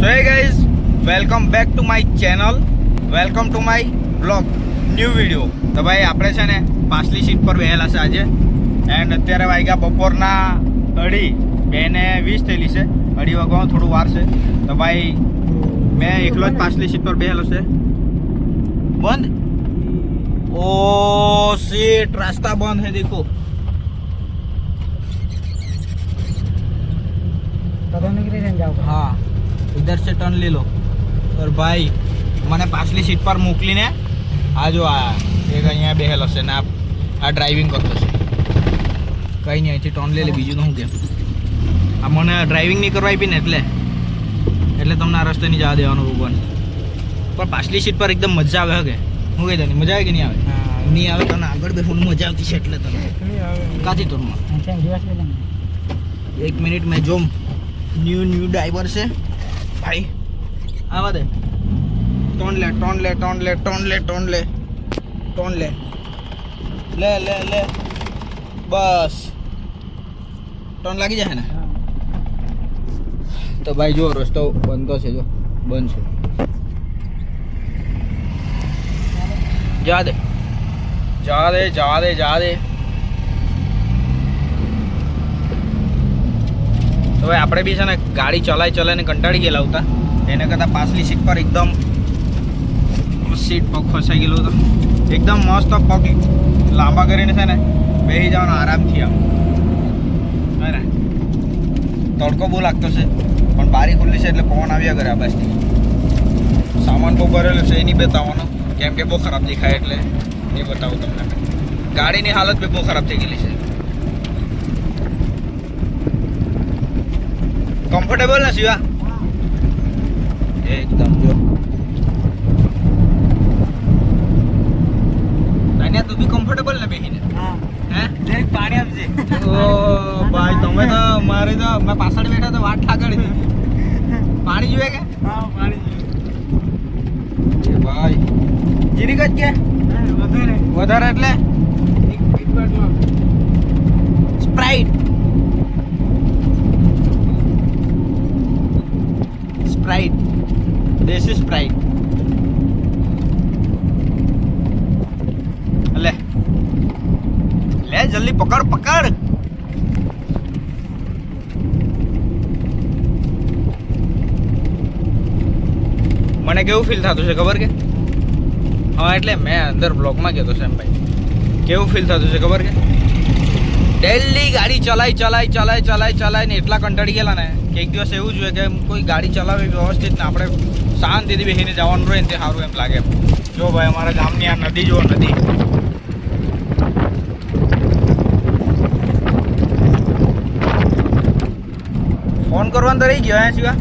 So hey guys, welcome back to my channel. Welcome to my vlog, new video. તો ભાઈ આપણે છે ને પાછલી સીટ પર બેહેલા છે આજે એન્ડ અત્યારે વાગ્યા બપોરના 2:20 થયેલી છે. 2:30 વાગવામાં થોડું વાર છે. તો ભાઈ મેં એકલો જ પાછલી સીટ પર બેહેલો છે. બંધ ओ सीट रास्ता बंद है देखो. हाँ इधर से टर्न ले लो. और भाई मैंने पाछली सीट पर मोकली ने आ जो आ एक अँ बेहेलो से ने आ ड्राइविंग करते कहीं नहीं अँ टर्न ले बीजू तो क्या आ मैंने ड्राइविंग नहीं करवाई भी ने એટલે તમને આ રસ્તે નહીં જવા દેવાનો ભગવાન. પણ પાછલી સીટ પર એકદમ મજા આવે હકે. હું કહી તને મજા આવે કે નહીં આવે? નહીં આવે તને આગળ બેસવાનું મજા આવતી છે એટલે તને કાથી ટર્નમાં 1 મિનિટ મેં જો ન્યૂ ડ્રાઈવર છે ભાઈ આવા દે. ટોન લે બસ ટોન લાગી જાય ને. તો ભાઈ જો રસ્તો બંધ તો છે, જો બંધ છે. જા દે તો ભાઈ આપણે બી છે ને ગાડી ચલાવીને કંટાળી ગયેલા હતા. એના કરતાં પાછલી સીટ પર એકદમ સીટ પગ ફસાઈ ગયેલું હતું. એકદમ મસ્ત પગ લાંબા કરીને છે ને બેસી જવાનો આરામથી આમ હે ને. તડકો બહુ લાગતો છે પણ બારી ખુલ્લી છે એટલે પવન આવ્યા કરે આ બાજથી. સામાન બહુ ભરેલું છે એ નહીં બતાવવાનો કેમ કે બહુ ખરાબ દેખાય એટલે નહીં બતાવું તમને. ગાડીની હાલત બી બહુ ખરાબ થઈ ગયેલી છે. કમ્ફર્ટેબલ ને શિવા? એકદમ જો તાનિયા તું બી કમ્ફર્ટેબલ ને બેહીને? હે એક પાણી આપજે. ઓ ભાઈ તમે તો મારે તો મેં પાછળ બેઠા તો વાટ ઠાકડી હતી. પાણી જોઈએ કે? હા પાણી જોઈએ. એ ભાઈ જીરીક જ કે વધારે એટલે સ્પ્રાઇટ દેશી સ્પ્રાઇટ લે જલ્દી પકડ. મને કેવું ફીલ થતું છે ખબર કે? હા એટલે મેં અંદર બ્લોગમાં ગયો હતો સેમ ભાઈ. કેવું ફીલ થતું છે ખબર કે? ડેલી ગાડી ચલાવી ને એટલા કંટાળી ગયેલા ને કે એક દિવસ એવું જોઈએ કે કોઈ ગાડી ચલાવે વ્યવસ્થિત ને આપણે શાંતિથી બેસીને જવાનું રહે ને તે સારું એમ લાગે. જો ભાઈ અમારા ગામની આ નદી જુઓ, નદી. ફોન કરવાનો તો રહી ગયો હે શિવા?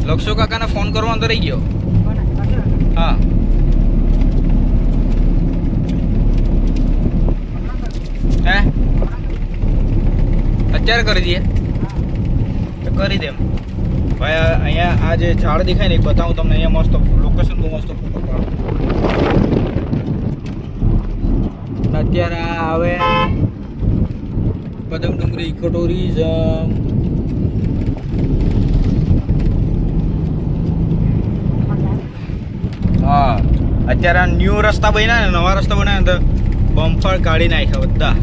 લક્ષો કાકાને ફોન કરવાનો તો રહી ગયો. હા હે અત્યારે કરી દઈએ તો કરી દે. ભાઈ અહીંયા આ જે ઝાડ દેખાય ને એક બતાવું તમને. અહીંયા મસ્ત લોકેશન, બહુ મસ્ત ફોટો પાડો. અત્યારે આ આવે પદમ ડુંગરી ઇકો ટુરિઝમ. હા અત્યારે આ ન્યૂ રસ્તા બન્યા ને, નવા રસ્તા બનાવ્યા ને તો બમ્ફર કાઢી નાખ્યા બધા.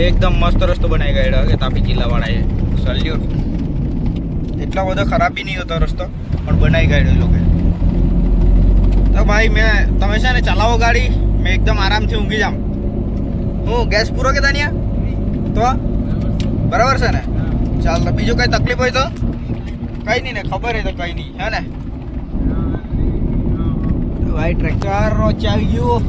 એકદમ મસ્ત રસ્તો બનાવી કાઢ્યો કે તાપી જિલ્લાવાળાએ. સલ્યુટ. એટલો બધો ખરાબ બી નહીં હતો રસ્તો પણ બનાવી કાઢ્યો એ લોકોએ. તો ભાઈ તમે છે ને ચલાવો ગાડી, મેં એકદમ આરામથી ઊંઘી જામ. હું ગેસ પૂરો કે તાનિયા તો બરાબર છે ને? ચાલ તો બીજું કઈ તકલીફ હોય તો કઈ નહીં ને, ખબર હોય તો કઈ નહીં હે ને. ભાઈ ટ્રેક્ટર આવી ગયું.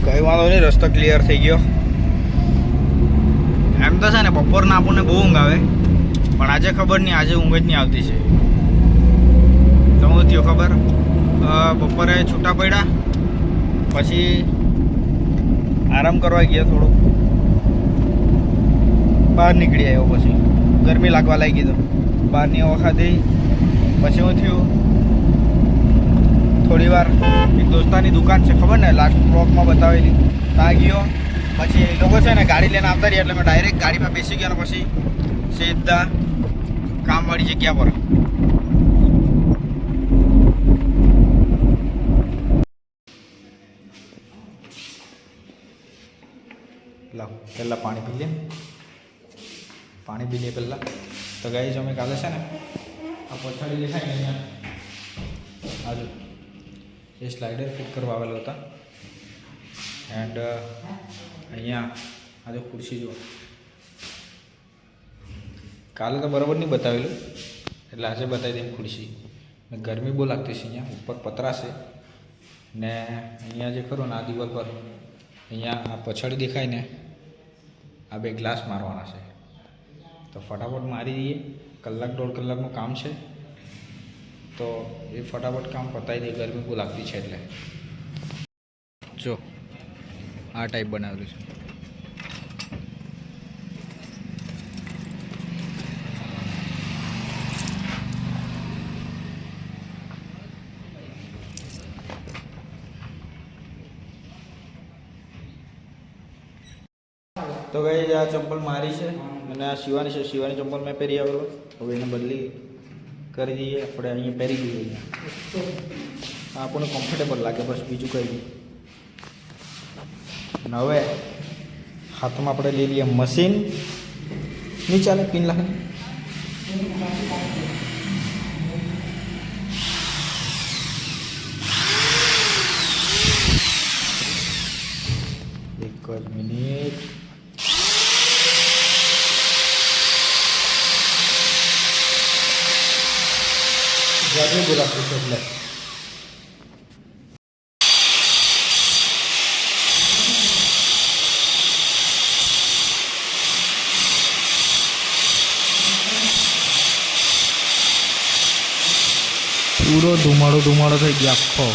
કઈ વાંધો નહીં, રસ્તો ક્લિયર થઈ ગયો. એમ તો છે ને બપોરના આપણને બહુ ઊંઘ આવે પણ આજે ખબર નહીં, આજે ઊંઘ જ નહીં આવતી છે. તો હું થયું ખબર, બપોરે છૂટા પડ્યા પછી આરામ કરવા ગયા થોડું. બહાર નીકળી આવ્યો. પછી ગરમી લાગવા લાગી તો બહારની હવા ખાધી. પછી હું થયું થોડી વાર એક દોસ્તાની દુકાન છે ખબર ને, લાસ્ટ બ્લોકમાં બતાવેલી, ત્યાં ગયો. પછી એ લોકો છે ને ગાડી લઈને આવતા રહ્યા એટલે મેં ડાયરેક્ટ ગાડીમાં બેસી ગયો. પછી સીધા કામવાળી જગ્યા પર. લાવ પહેલાં પાણી પી લે, પાણી પી લે પહેલાં. તો ગાઈસ અમે કાલે છે ને આ પછાડી દેખાય ને અહીંયા આજુ એ સ્લાઇડર ફિટ કરવા આવેલો હતા. એન્ડ અહીંયા આજે ખુરશી જુઓ, કાલે તો બરાબર નહીં બતાવેલું એટલે આજે બતાવી દઈએ ખુરશી. ગરમી બહુ લાગતી છે અહીંયા, ઉપર પતરા છે ને અહીંયા જે ખરું ને આ દિવાલ પર અહીંયા આ પછાડી દેખાય ને આ બે ગ્લાસ મારવાના છે. તો ફટાફટ મારી દઈએ, કલાક દોઢ કલાકનું કામ છે. તો એ ફટાફટ કામ પતાવી દઈએ, ગરમી બહુ લાગતી છે એટલે. જો આ ટાઈપ બનાવેલું છે. તો ગઈ આ ચંપલ મારી છે અને આ શિવાની છે. શિવાની ચંપલ મેં પહેરી આવેલો, હવે એને બદલી કરી દઈએ આપણે. અહીંયા પહેરી દઈએ, અહીંયા આપણને કમ્ફર્ટેબલ લાગે બસ, બીજું કંઈ નહીં. અને હવે હાથમાં આપણે લઈ લઈએ મશીન. નહીં ચાલે પિન લાગે, એક જ મિનિટ. જાજુ બોલાતું છે એટલે પૂરો ધુમાડો થઈ ગયો આખો.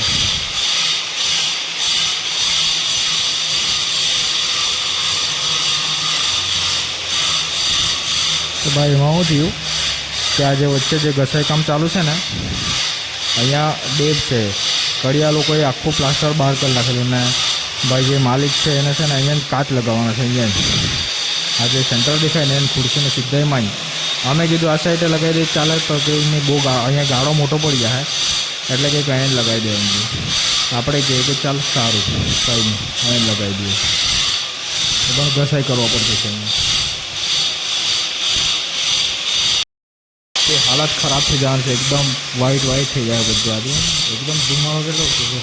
તો ભાઈ એમાં શું થયું કે આજે વચ્ચે જે ઘસાઈ કામ ચાલુ છે ને, અહીંયા ડેબ છે, કડિયા લોકોએ આખું પ્લાસ્ટર બહાર કરી નાખેલું ને ભાઈ જે માલિક છે એને છે ને અહીંયા કાચ લગાવવાના છે. અહીંયા આ જે સેન્ટર દેખાય ને એને ખુરશીને સીધા માઈ અમે કીધું આ સાઈડે લગાવી દઈએ ચાલે, તો કે એને બહુ અહીંયા ગાળો મોટો પડી જાય એટલે કે અહીંયા જ લગાવી દેવાનું. આપણે કહીએ કે ચાલ સારું કંઈ નહીં અહીંયા લગાવી દઈએ, પણ ઘસાઈ કરવા પડશે છે અહીંયા. હાલત ખરાબ થઈ જવાનું છે, એકદમ વ્હાઈટ થઈ જાય બધું. આજે એકદમ ધુમાડો કેટલો છે.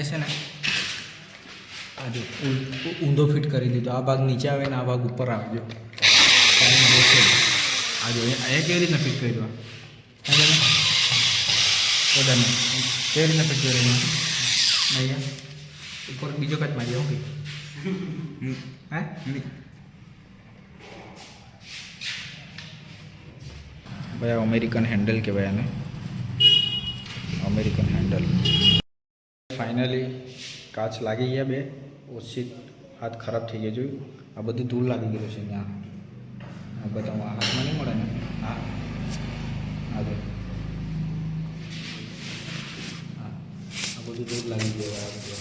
છે ને આજે ઊંધો ફિટ કરી દીધો. આ ભાગ નીચે આવે ને આ ભાગ ઉપર આવે. જો આજે અહીંયા કેવી રીતના ફિટ કરી દો, બધાને કેવી રીતના ફિટ કરી અહીંયા ઉપર બીજો કાચ મારી આવું કે હા ભાઈ અમેરિકન હેન્ડલ કહેવાય આને, અમેરિકન હેન્ડલ. ફાઇનલી કાચ લાગી ગયા બે. ઓછી હાથ ખરાબ થઈ ગયા. જોયું આ બધું ધૂળ લાગી ગયેલું છે ત્યાં. આ બધા હાથમાં નહીં મળે ને. હા આ જો હા આ બધું ધૂળ લાગી ગયું. આ બધું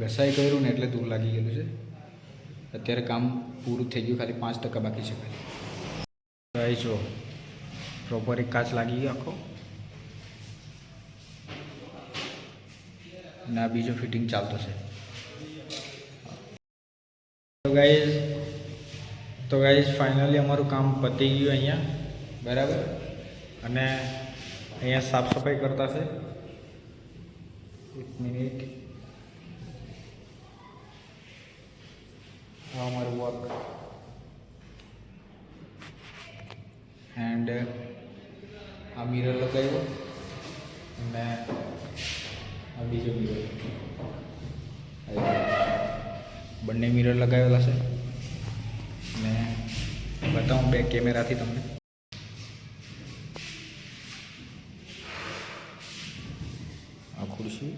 ઘસાઈ કર્યું ને એટલે ધૂળ લાગી ગયેલું છે. અત્યારે કામ પૂરું થઈ ગયું, ખાલી 5% બાકી છે. ખાલી જો પ્રોપર એક કાચ લાગી ગયો આખો, અને આ બીજો ફિટિંગ ચાલતો છે. તો ગાઈઝ ફાઇનલી અમારું કામ પતી ગયું અહીંયા, બરાબર. અને અહીંયા સાફ સફાઈ કરતા છે. એક મિનિટ. આ અમારું વર્ક એન્ડ આ મિરર લગાવ્યો અને આ બીજો મિરર, બંને મિરર લગાવેલા છે. અને બતાવું બે કેમેરાથી તમને. આ ખુરશી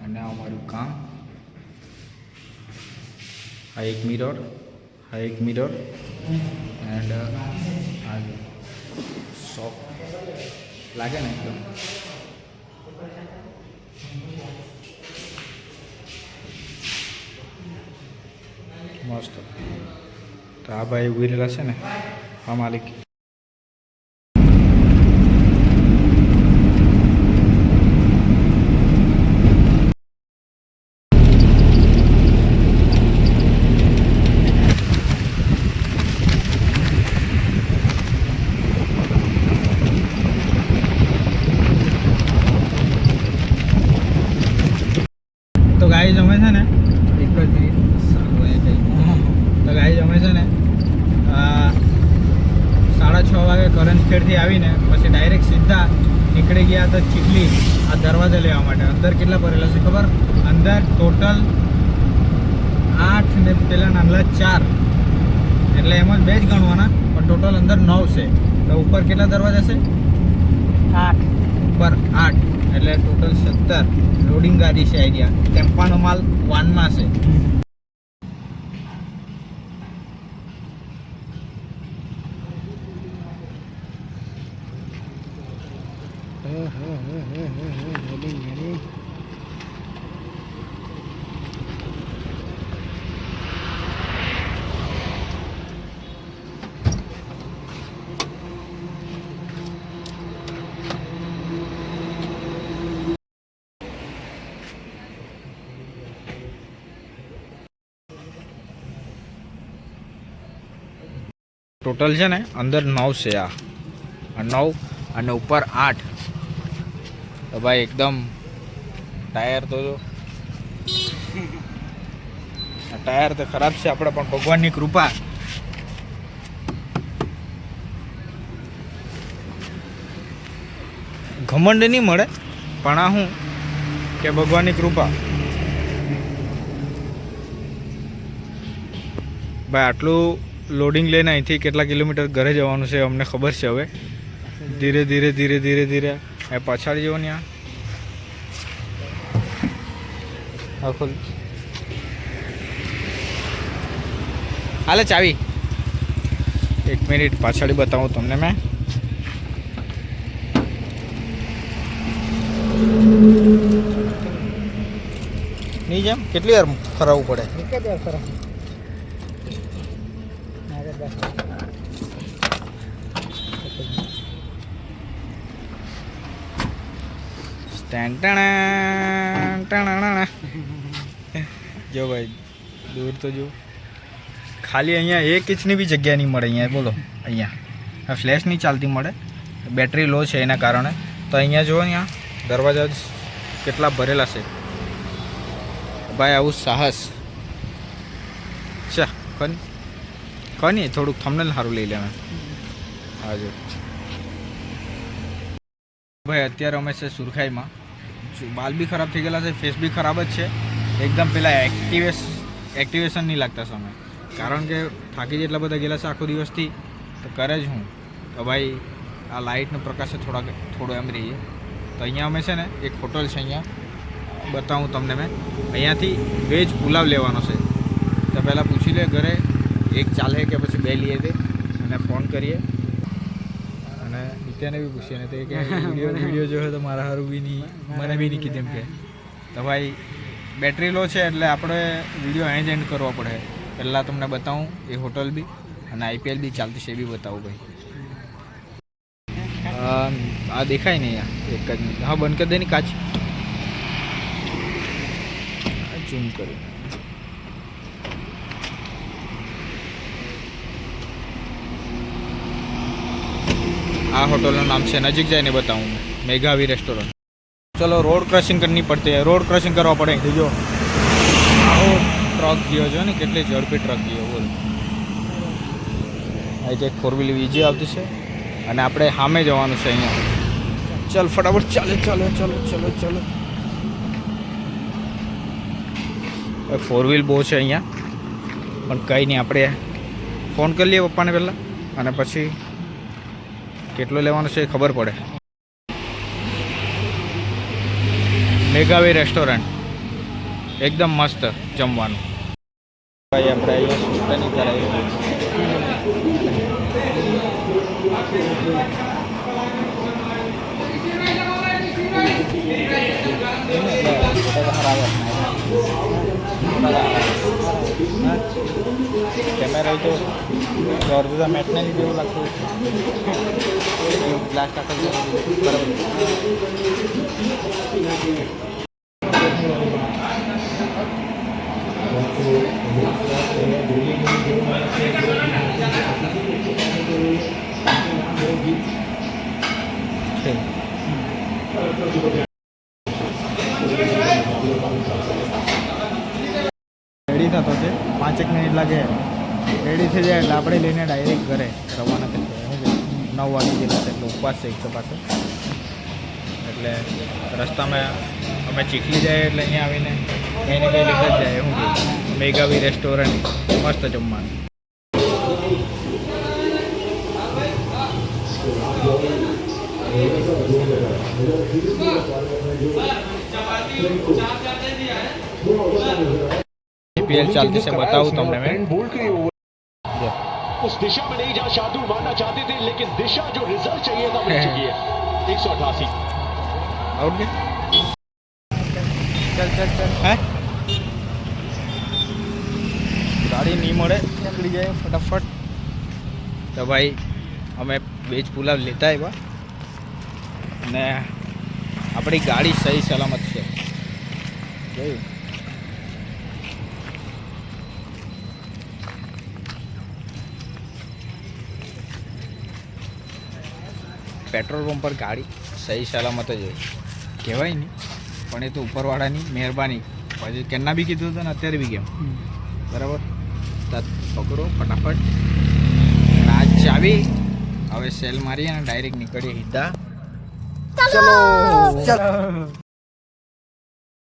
અને આ અમારું કામ. આ એક મિરર, આ એક મિરર એન્ડ આ સોફ્ટ લાગે ને એકદમ. મસ્ત. તો આ ભાઈ ઉભી રહેલા છે ને, આ માલિક. તો ગાઈઝ અમે છે ને એક જ મિનિટ. તો ગાઈઝ અમે છે ને 6:30 વાગે કરંજખેડથી આવીને પછી ડાયરેક્ટ સીધા નીકળી ગયા હતા ચીખલી આ દરવાજા લેવા માટે. અંદર કેટલા ભરેલા છે ખબર? અંદર ટોટલ 8 ને પેલા નાનલા 4, એટલે એમ જ 2 જ ગણવાના, પણ ટોટલ અંદર 9 છે. તો ઉપર કેટલા દરવાજા છે? 8. ઉપર 8 એટલે ટોટલ 17 લોડિંગ ગાડી છે. આઈડિયા ટેમ્પાનો માલ વાનમાં છે. ટોટલ છે ને અંદર 9 છે. આ 9 અને ઉપર 8. તો ભાઈ એકદમ ટાયર તો જો ટાયર તો ખરાબ છે આપણે, પણ ભગવાનની કૃપા. ઘમંડ નહીં મળે, પણ આ શું કે ભગવાનની કૃપા. ભાઈ આટલું લોડિંગ લઈને અહીંથી કેટલા કિલોમીટર ઘરે જવાનું છે અમને ખબર છે. હવે ધીરે ધીરે ધીરે ધીરે ધીરે એ પાછળ જવો ને. આ ખોલ, હાલે ચાવી. એક મિનિટ પાછળ બતાવું તમને મેં. નહીં જેમ કેટલી વાર ફરાવવું પડે? જો ભાઈ દૂર તો જો ખાલી અહીંયા 1 ઇંચની બી જગ્યા નહીં મળે અહીંયા. બોલો અહીંયા ફ્લેશ નહીં ચાલતી મળે, બેટરી લો છે એના કારણે. તો અહીંયા જુઓ અહીંયા દરવાજા કેટલા ભરેલા છે ભાઈ. આવું સાહસ છે. કોઈ નહીં, થોડુંક થંબનેલ સારું લઈ લેવા. હાજો ભાઈ અત્યારે અમે છે સુરખાઈમાં. બાલ બી ખરાબ થઈ ગયેલા છે, ફેસ બી ખરાબ જ છે એકદમ. પેલા એક્ટિવેશન નહીં લાગતા સમય, કારણ કે થાકી જેટલા બધા ગયેલા છે આખો દિવસથી. તો કરે જ હું તો ભાઈ આ લાઇટનો પ્રકાશ થોડો એમ રહીએ. તો અહીંયા અમે છે ને એક હોટલ છે, અહીંયા બતાવું તમને મેં. અહીંયાથી વેજ પુલાવ લેવાનો છે. તો પહેલાં પૂછી લે ઘરે એક ચાલે કે પછી 2 લઈએ તે, અને ફોન કરીએ. અને નિત્યાને બી પૂછીએ ને તે કે વિડીયો જોયો તો મારા સારું બી નહીં, મને બી નહીં કીધું એમ કે. તો ભાઈ બેટરી લો છે એટલે આપણે વિડીયો અહીં જ એન્ડ કરવો પડે. પહેલાં તમને બતાવું એ હોટલ બી, અને IPL બી ચાલતી છે એ બી બતાવું ભાઈ. આ દેખાય નહીં યાર એક જ મિનિટ હા બંધ કરી દે ની કાચ ઝૂમ કરી આ હોટલનું નામ છે નજીક જઈને બતાવું मैं मेघावी रेस्टोरेंट चलो रोड क्रॉसिंग करनी पड़ती है रोड क्रॉसिंग करवा પડે જો આવો ટ્રક ગયો છે ને કેટલી ઝડપી ટ્રક ગયો બોલ આ જે 4 વ્હીલ વીજી આવતી છે અને આપણે સામે જવાનું છે અહીંયા ચાલ ફટાફટ ચાલે ચાલો ચાલો ચાલો ચાલો 4 વ્હીલ બહુ છે અહીંયા પણ કંઈ નહીં આપણે ફોન કરી લઈએ પપ્પાને પહેલાં અને પછી કેટલો લેવાનો છે એ ખબર પડે મેઘાવી રેસ્ટોરન્ટ એકદમ મસ્ત જમવાનું ભાઈ આપણે અહીંયા સુતાની કરાવી કેમેરા તો જોરદાર મેટને લીધે એવું લાગતું ગ્લાસ ટાકલ બરાબર રેડી થતો છે 5 મિનિટ લાગે રેડી થઈ જાય એટલે આપણે લઈને ડાયરેક્ટ ઘરે રવાના થઈ જાય શું 9 વાગી ગયેલા છે એટલે ઉપવાસ છે એક તો પાસે એટલે રસ્તામાં અમે ચીખલી જાય એટલે અહીંયા આવીને કંઈ ને કંઈ લીધા જ જાય શું મેઘાવી રેસ્ટોરન્ટ મસ્ત જમવાનું आईपीएल चलती से बताऊँ तुमने मैं उस दिशा में नहीं जहाँ शार्दुल मारना चाहते थे लेकिन दिशा जो रिजल्ट चाहिए था मिल चुकी है 188 आउट गए चल चल चल है गाड़ी नहीं મળે નીકળી જાય ફટાફટ તો ભાઈ અમે વેજ પુલાવ લેતા આવ્યા અને આપણી ગાડી સહી સલામત છે જોયું પેટ્રોલ પંપ પર ગાડી સહી સલામત જ હોય કહેવાય નહીં પણ એ તો ઉપરવાળાની મહેરબાની પછી કેના બી કીધું હતું ને અત્યારે બી કેમ બરાબર પકડો ફટાફટ આ ચાવી હવે સેલ મારી અને ડાયરેક્ટ નીકળીએ સીધા ચલો